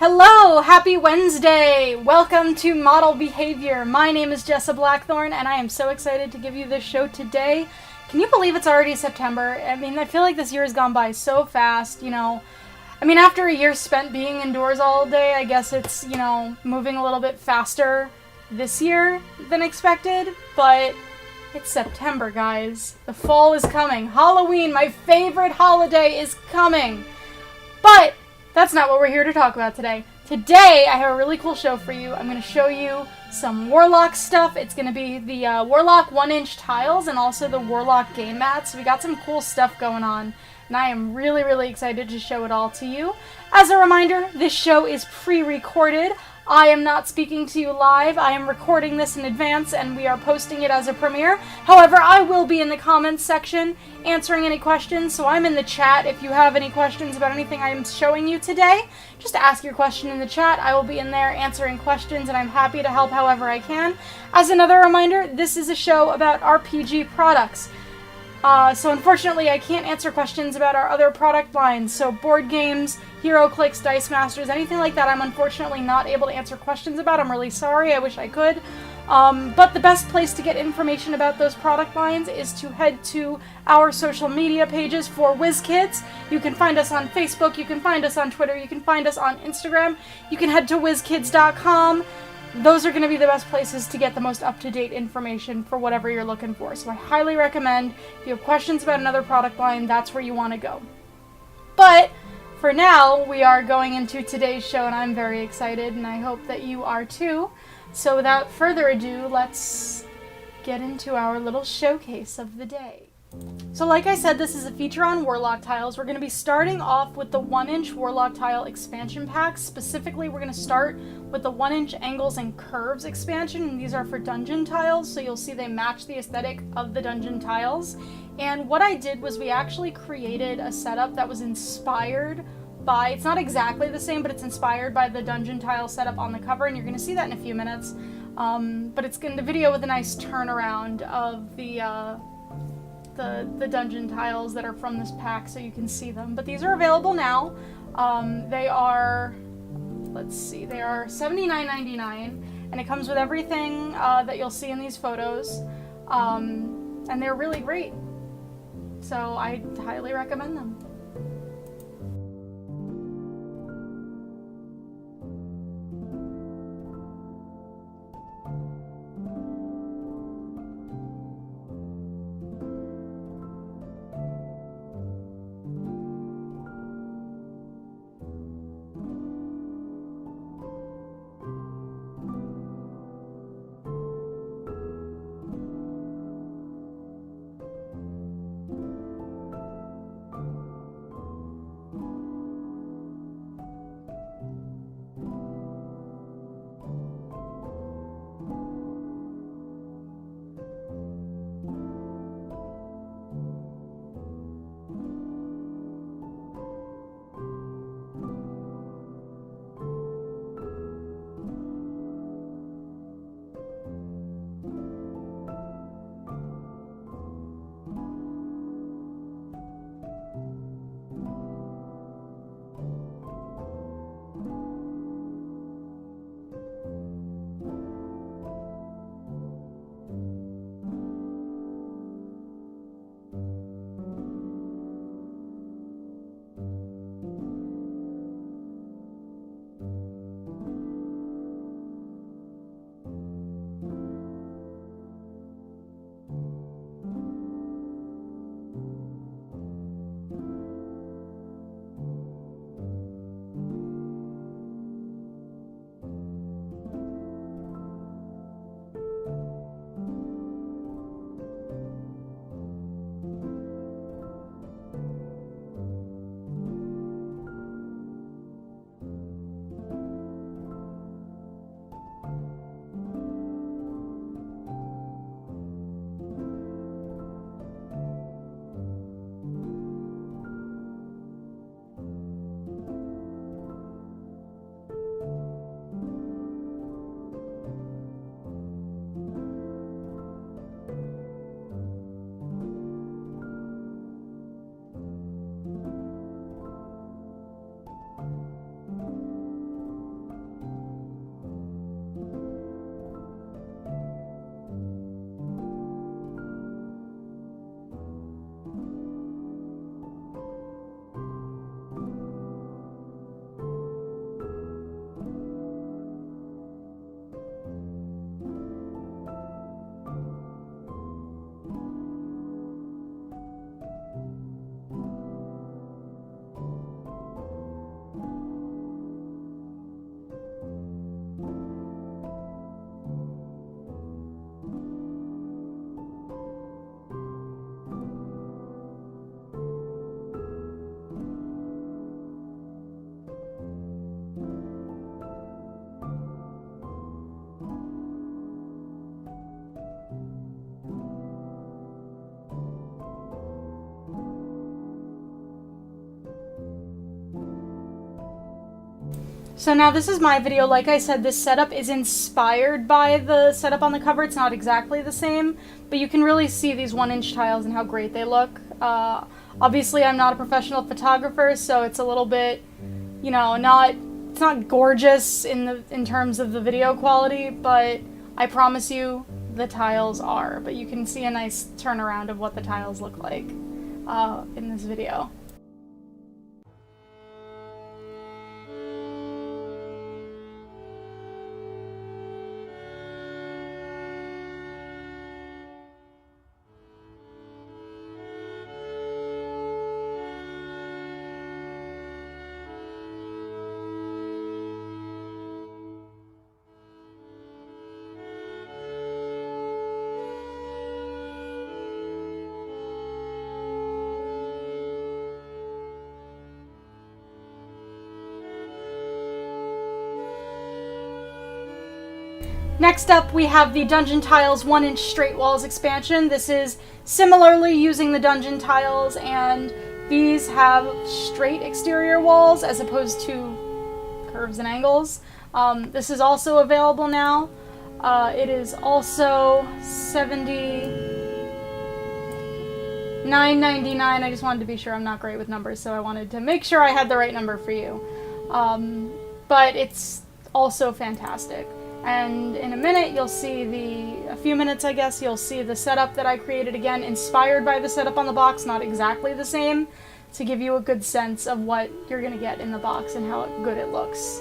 Hello! Happy Wednesday! Welcome to Model Behavior. My name is Jessa Blackthorne, and I am so excited to give you this show today. Can you believe it's already September? I mean, I feel like this year has gone by so fast, you know. I mean, after a year spent being indoors all day, I guess it's, you know, moving a little bit faster this year than expected, but it's September, guys. The fall is coming. Halloween, my favorite holiday, is coming. But that's not what we're here to talk about today. Today, I have a really cool show for you. I'm going to show you some WarLock stuff. It's going to be the WarLock 1-inch tiles and also the WarLock Game Mats. We got some cool stuff going on, and I am really, really excited to show it all to you. As a reminder, this show is pre-recorded. I am not speaking to you live. I am recording this in advance, and we are posting it as a premiere. However, I will be in the comments section answering any questions, so I'm in the chat. If you have any questions about anything I am showing you today, just ask your question in the chat. I will be in there answering questions, and I'm happy to help however I can. As another reminder, this is a show about RPG products. So unfortunately, I can't answer questions about our other product lines. So board games, HeroClix, Dice Masters, anything like that, I'm unfortunately not able to answer questions about. I'm really sorry. I wish I could. But the best place to get information about those product lines is to head to our social media pages for WizKids. You can find us on Facebook. You can find us on Twitter. You can find us on Instagram. You can head to WizKids.com. Those are going to be the best places to get the most up-to-date information for whatever you're looking for. So I highly recommend, if you have questions about another product line, that's where you want to go. But for now, we are going into today's show, and I'm very excited, and I hope that you are too. So without further ado, let's get into our little showcase of the day. So like I said, this is a feature on WarLock Tiles. We're going to be starting off with the 1-inch WarLock Tile expansion packs. Specifically, we're going to start with the 1-inch Angles and Curves expansion, and these are for dungeon tiles, so you'll see they match the aesthetic of the dungeon tiles. And what I did was we actually created a setup that was inspired by, it's not exactly the same, but it's inspired by the dungeon tile setup on the cover, and you're going to see that in a few minutes. But it's going to video with a nice turnaround of the dungeon tiles that are from this pack so you can see them. But these are available now. They are, let's see, they are $79.99, and it comes with everything that you'll see in these photos. And they're really great. So I highly recommend them. So now this is my video. Like I said, this setup is inspired by the setup on the cover. It's not exactly the same, but you can really see these 1-inch tiles and how great they look. Obviously, I'm not a professional photographer, so it's a little bit, you know, it's not gorgeous in terms of the video quality, but I promise you the tiles are. But you can see a nice turnaround of what the tiles look like in this video. Next up, we have the Dungeon Tiles 1-inch Straight Walls expansion. This is similarly using the Dungeon Tiles, and these have straight exterior walls as opposed to curves and angles. This is also available now. It is also $79.99. I just wanted to be sure. I'm not great with numbers, so I wanted to make sure I had the right number for you. But it's also fantastic. And in a minute, you'll see a few minutes, I guess, you'll see the setup that I created again, inspired by the setup on the box, not exactly the same, to give you a good sense of what you're going to get in the box and how good it looks.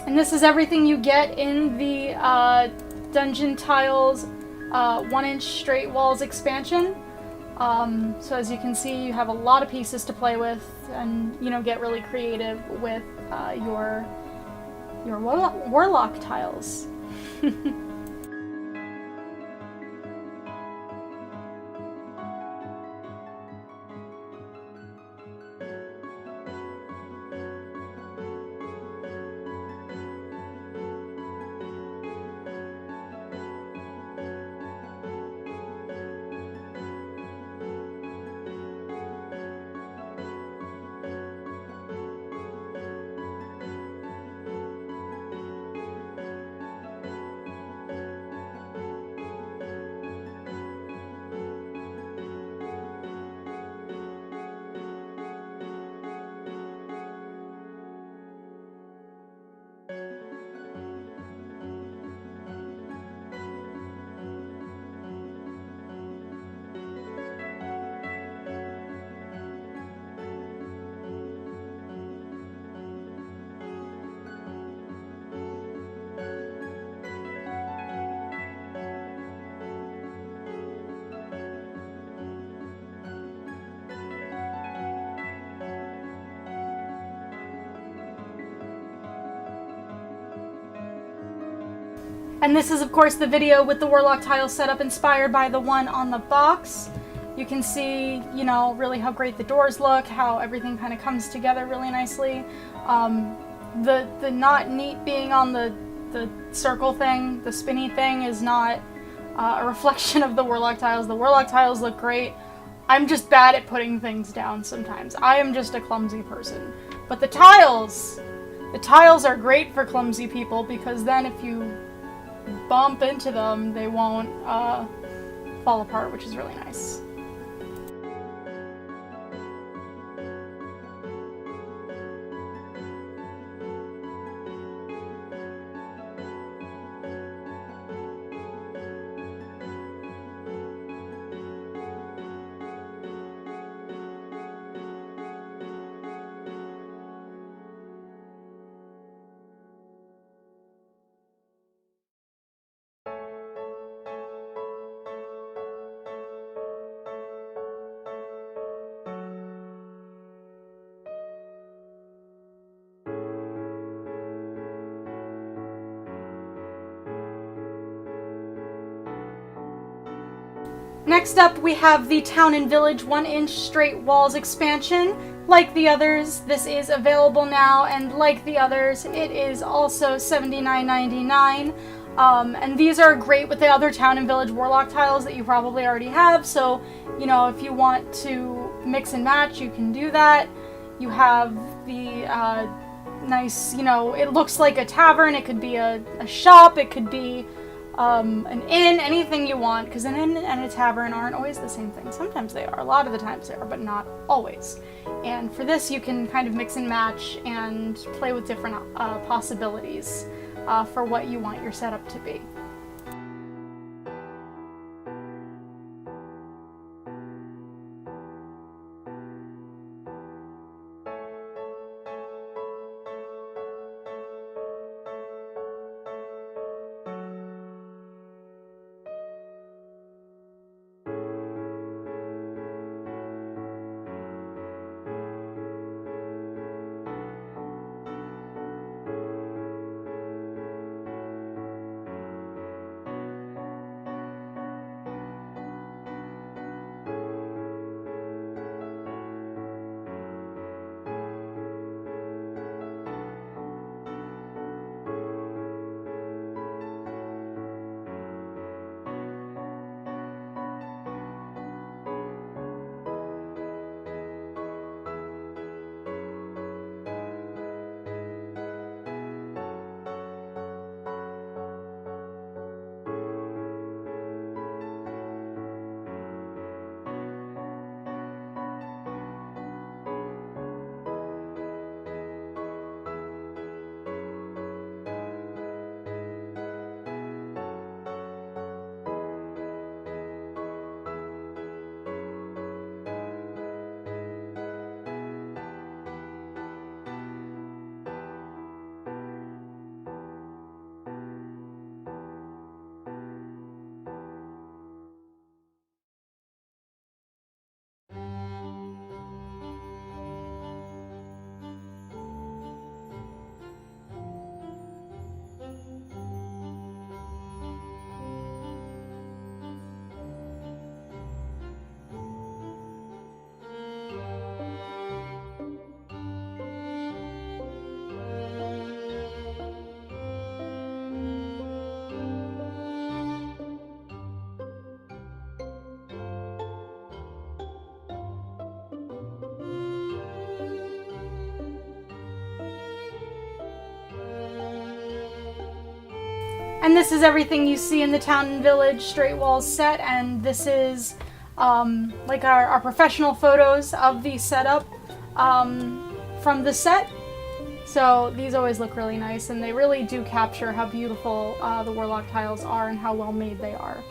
And this is everything you get in the Dungeon Tiles 1-inch Straight Walls expansion. So as you can see, you have a lot of pieces to play with, and get really creative with your WarLock tiles. And this is, of course, the video with the WarLock Tiles setup inspired by the one on the box. You can see, you know, really how great the doors look, how everything kind of comes together really nicely. The not neat being on the circle thing, the spinny thing, is not a reflection of the WarLock Tiles. The WarLock Tiles look great. I'm just bad at putting things down sometimes. I am just a clumsy person. But the tiles are great for clumsy people, because then if you bump into them, they won't fall apart, which is really nice. Next up, we have the Town and Village 1-inch straight walls expansion. Like the others, this is available now, and like the others, it is also $79.99. And these are great with the other Town and Village WarLock tiles that you probably already have, so, you know, if you want to mix and match, you can do that. You have the nice, you know, it looks like a tavern, it could be a shop, it could be an inn, anything you want, because an inn and a tavern aren't always the same thing. Sometimes they are, a lot of the times they are, but not always. And for this, you can kind of mix and match and play with different possibilities for what you want your setup to be. And this is everything you see in the Town and Village straight walls set, and this is like our professional photos of the setup from the set. So these always look really nice, and they really do capture how beautiful the WarLock tiles are and how well made they are,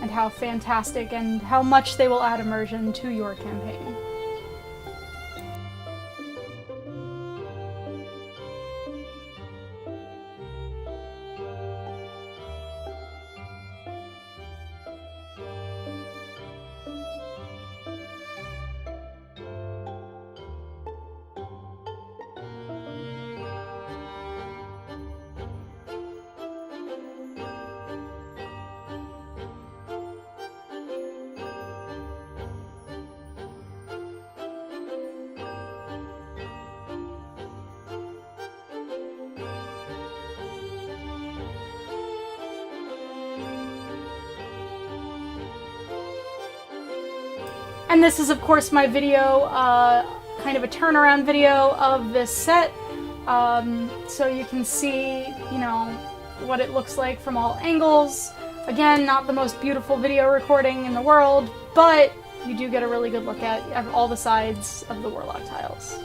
and how fantastic and how much they will add immersion to your campaign. And this is, of course, my video, kind of a turnaround video of this set. So you can see, you know, what it looks like from all angles. Again, not the most beautiful video recording in the world, but you do get a really good look at all the sides of the WarLock tiles.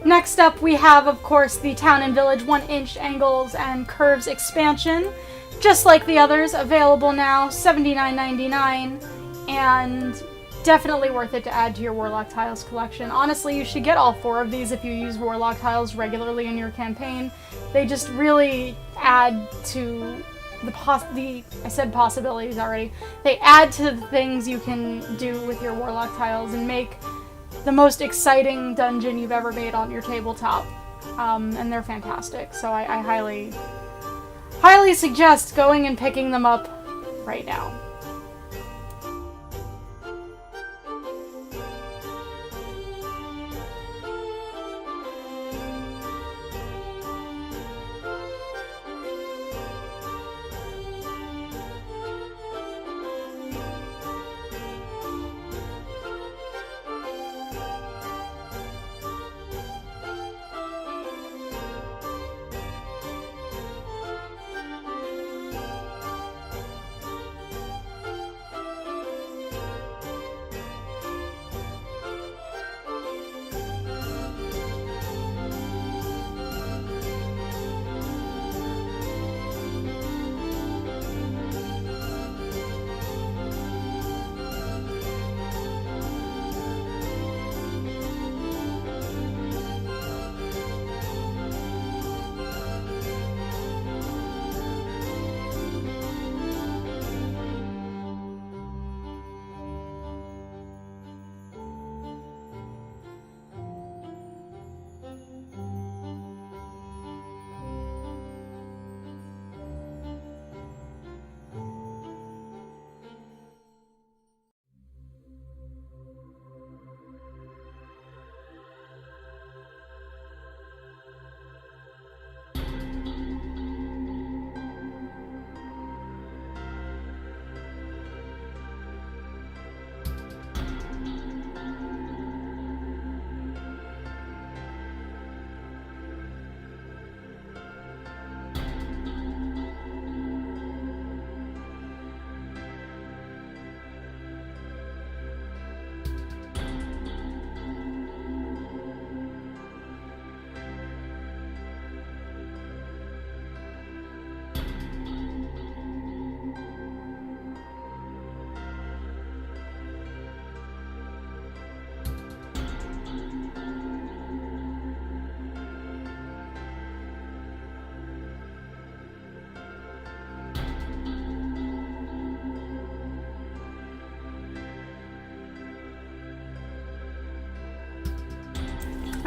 Next up we have, of course, the Town and Village 1-inch angles and curves expansion. Just like the others, available now, $79.99, and definitely worth it to add to your WarLock Tiles collection. Honestly, you should get all 4 of these if you use WarLock Tiles regularly in your campaign. They just really add to I said possibilities already. They add to the things you can do with your WarLock Tiles and make the most exciting dungeon you've ever made on your tabletop. And they're fantastic, so I highly suggest going and picking them up right now.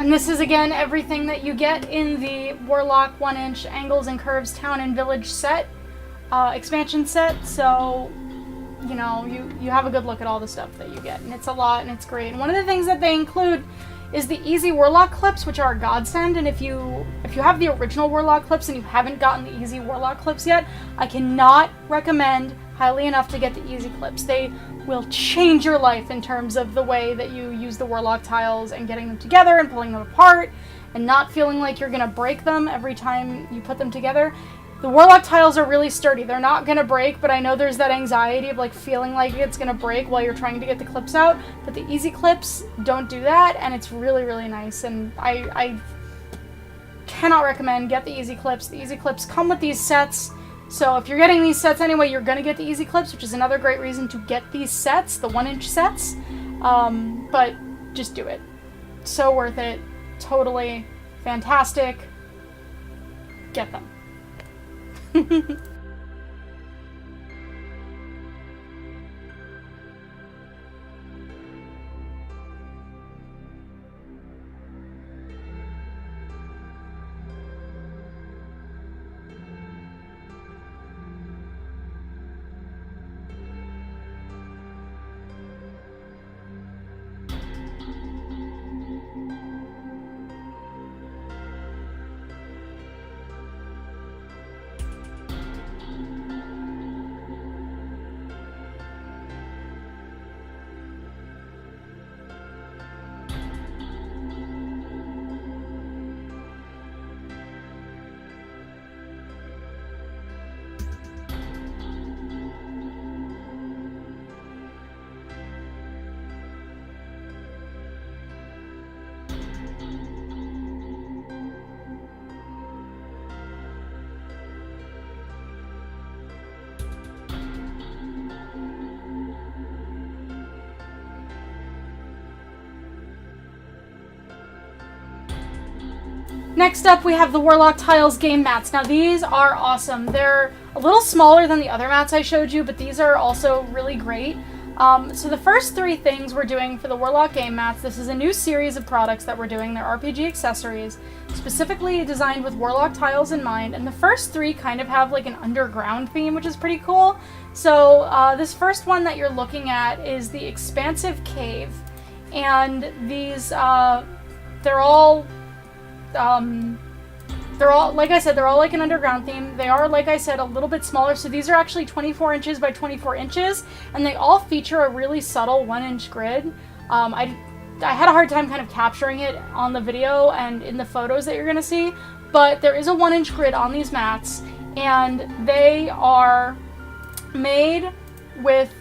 And this is, again, everything that you get in the WarLock 1-inch Angles and Curves Town and Village set, expansion set, so, you know, you have a good look at all the stuff that you get, and it's a lot, and it's great. And one of the things that they include is the Easy WarLock clips, which are a godsend, and if you have the original WarLock clips and you haven't gotten the Easy WarLock clips yet, I cannot recommend highly enough to get the Easy clips. They will change your life in terms of the way that you use the WarLock tiles and getting them together and pulling them apart and not feeling like you're gonna break them every time you put them together. The WarLock tiles are really sturdy. They're not going to break, but I know there's that anxiety of like feeling like it's going to break while you're trying to get the clips out. But the easy clips don't do that, and it's really, really nice. And I cannot recommend get the easy clips. The easy clips come with these sets. So if you're getting these sets anyway, you're going to get the easy clips, which is another great reason to get these sets, the 1-inch sets. But just do it. So worth it. Totally fantastic. Get them. Next up, we have the WarLock Tiles Game Mats. Now, these are awesome. They're a little smaller than the other mats I showed you, but these are also really great. So the first 3 things we're doing for the WarLock Game Mats, this is a new series of products that we're doing. They're RPG accessories, specifically designed with WarLock tiles in mind, and the first 3 kind of have like an underground theme, which is pretty cool. So this first one that you're looking at is the Expansive Cave, and these, they're all, like I said, they're all like an underground theme. They are, like I said, a little bit smaller. So these are actually 24 inches by 24 inches, and they all feature a really subtle 1-inch grid. I had a hard time kind of capturing it on the video and in the photos that you're going to see, but there is a 1-inch grid on these mats, and they are made with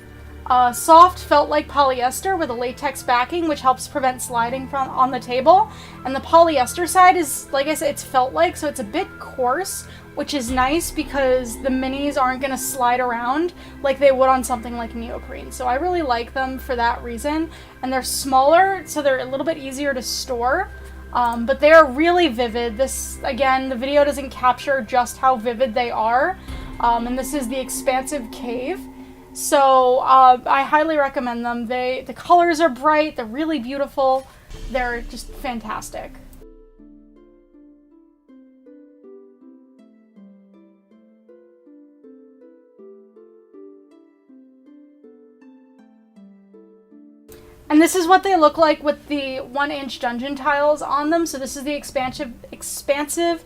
soft felt-like polyester with a latex backing, which helps prevent sliding from on the table. And the polyester side is, like I said, it's felt-like, so it's a bit coarse, which is nice because the minis aren't going to slide around like they would on something like neoprene. So I really like them for that reason. And they're smaller, so they're a little bit easier to store. But they are really vivid. This, again, the video doesn't capture just how vivid they are. And this is the Expansive Cave. So I highly recommend them. The colors are bright, they're really beautiful, they're just fantastic. And this is what they look like with the 1-inch dungeon tiles on them. So this is the Expansive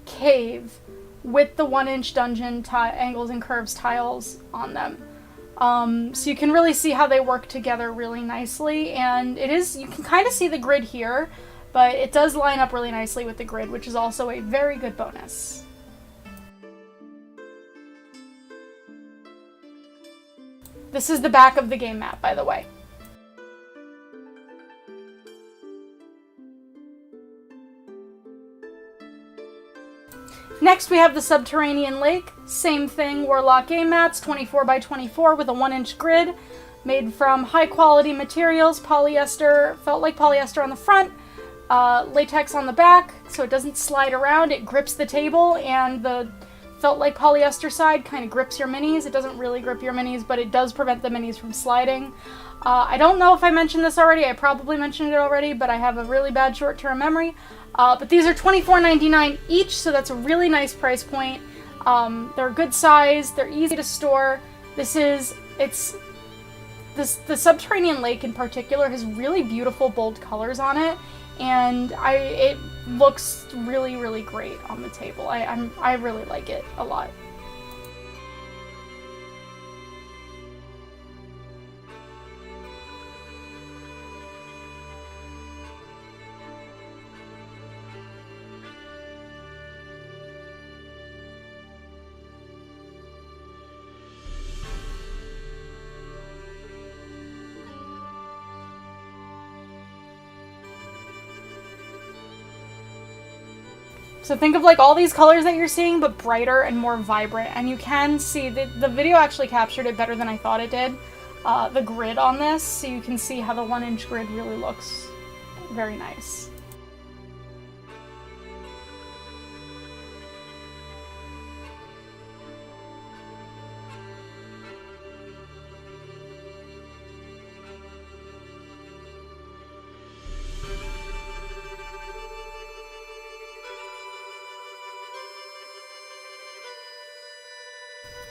Cave with the 1-inch dungeon angles and curves tiles on them. So you can really see how they work together really nicely, and you can kind of see the grid here, but it does line up really nicely with the grid, which is also a very good bonus. This is the back of the game mat, by the way. Next, we have the Subterranean Lake. Same thing, WarLock Game Mats, 24 by 24 with a 1-inch grid, made from high-quality materials, polyester, felt like polyester on the front, latex on the back, so it doesn't slide around. It grips the table, and the felt like polyester side kind of grips your minis. It doesn't really grip your minis, but it does prevent the minis from sliding. I don't know if I mentioned this already. I probably mentioned it already, but I have a really bad short-term memory. But these are $24.99 each, so that's a really nice price point. They're a good size, they're easy to store. The Subterranean Lake in particular has really beautiful, bold colors on it, and it looks really, really great on the table. I really like it a lot. So think of like all these colors that you're seeing, but brighter and more vibrant. And you can see that the video actually captured it better than I thought it did. The grid on this, so you can see how the 1-inch grid really looks very nice.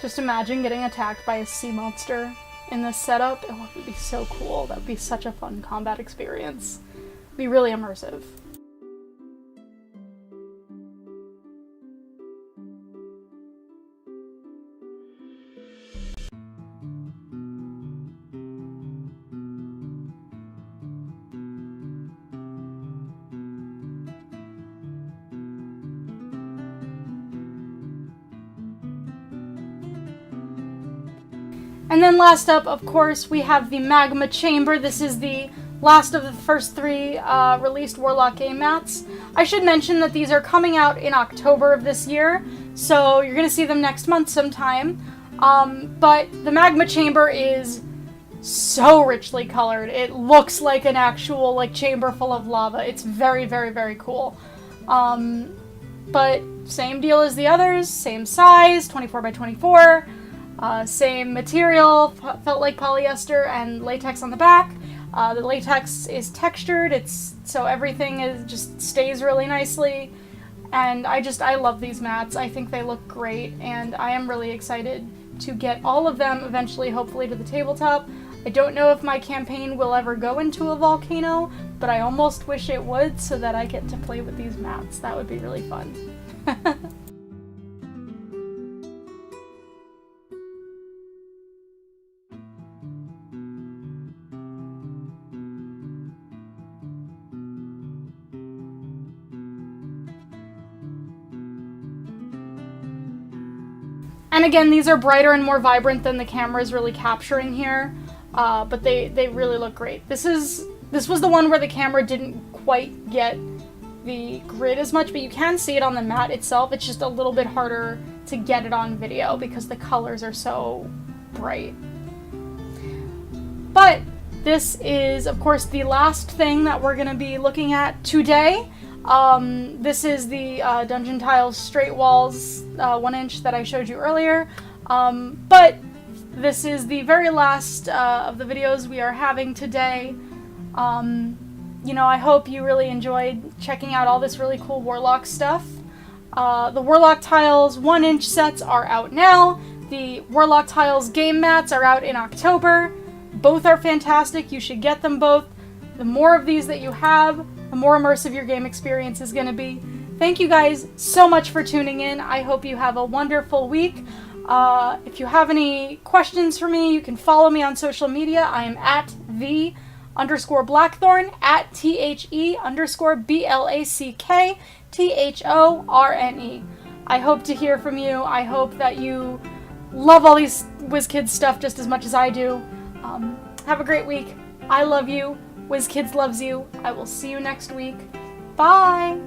Just imagine getting attacked by a sea monster in this setup. Oh, it would be so cool. That would be such a fun combat experience. It'd be really immersive. And then last up, of course, we have the Magma Chamber. This is the last of the first 3 released WarLock Game Mats. I should mention that these are coming out in October of this year, so you're going to see them next month sometime. But the Magma Chamber is so richly colored. It looks like an actual like chamber full of lava. It's very, very, very cool. But same deal as the others, same size, 24 by 24. Same material, felt like polyester and latex on the back. The latex is textured, so everything just stays really nicely. And I love these mats. I think they look great, and I am really excited to get all of them eventually, hopefully, to the tabletop. I don't know if my campaign will ever go into a volcano, but I almost wish it would so that I get to play with these mats. That would be really fun. And again, these are brighter and more vibrant than the camera is really capturing here, but they really look great. This was the one where the camera didn't quite get the grid as much, but you can see it on the mat itself. It's just a little bit harder to get it on video because the colors are so bright. But this is, of course, the last thing that we're going to be looking at today. This is the Dungeon Tiles straight walls 1-inch that I showed you earlier, but this is the very last of the videos we are having today. You know, I hope you really enjoyed checking out all this really cool WarLock stuff. The WarLock Tiles 1-inch sets are out now. The WarLock Tiles Game Mats are out in October. Both are fantastic. You should get them both. The more of these that you have, the more immersive your game experience is going to be. Thank you guys so much for tuning in. I hope you have a wonderful week. If you have any questions for me, you can follow me on social media. I am at @the_Blackthorne, at THE_BLACKTHORNE. I hope to hear from you. I hope that you love all these WizKids stuff just as much as I do. Have a great week. I love you. WizKids loves you. I will see you next week. Bye!